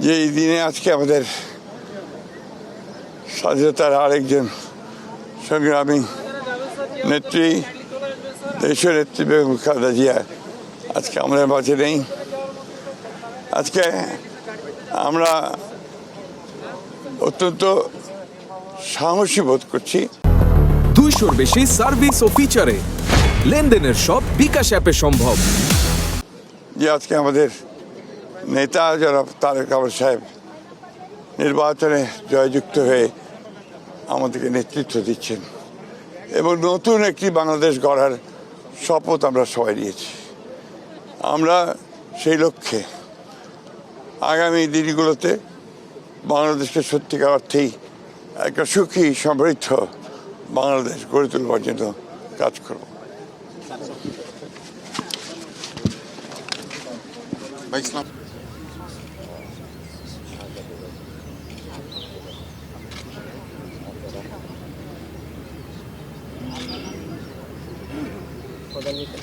যে এই দিনে আজকে আমাদের স্বাধীনতার আরেকজন সংগ্রামী নেত্রী দেশীয় নেত্রী বেগম খালেদা জিয়া আজকে আমাদের মাঝে নেই। আজকে আমরা অত্যন্ত সাহসী বোধ করছি। 200-র বেশি সার্ভিস ও ফিচারে লেনদেনের সব বিকাশ অ্যাপে সম্ভব। যে আজকে আমাদের নেতা জনাব তারেক রহমান সাহেব নির্বাচনে জয়যুক্ত হয়ে আমাদেরকে নেতৃত্ব দিচ্ছেন এবং নতুন একটি বাংলাদেশ গড়ার শপথ আমরা সবাই নিয়েছি। আমরা সেই লক্ষ্যে আগামী দিনগুলোতে বাংলাদেশকে সত্যিকার অর্থেই একটা সুখী সমৃদ্ধ বাংলাদেশ গড়ে তুলবার জন্য কাজ করব।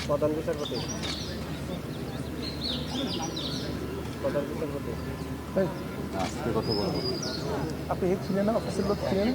প্রধান বিচারপতি আপনি ছিলেন না, অফিসের লোক ছিলেন।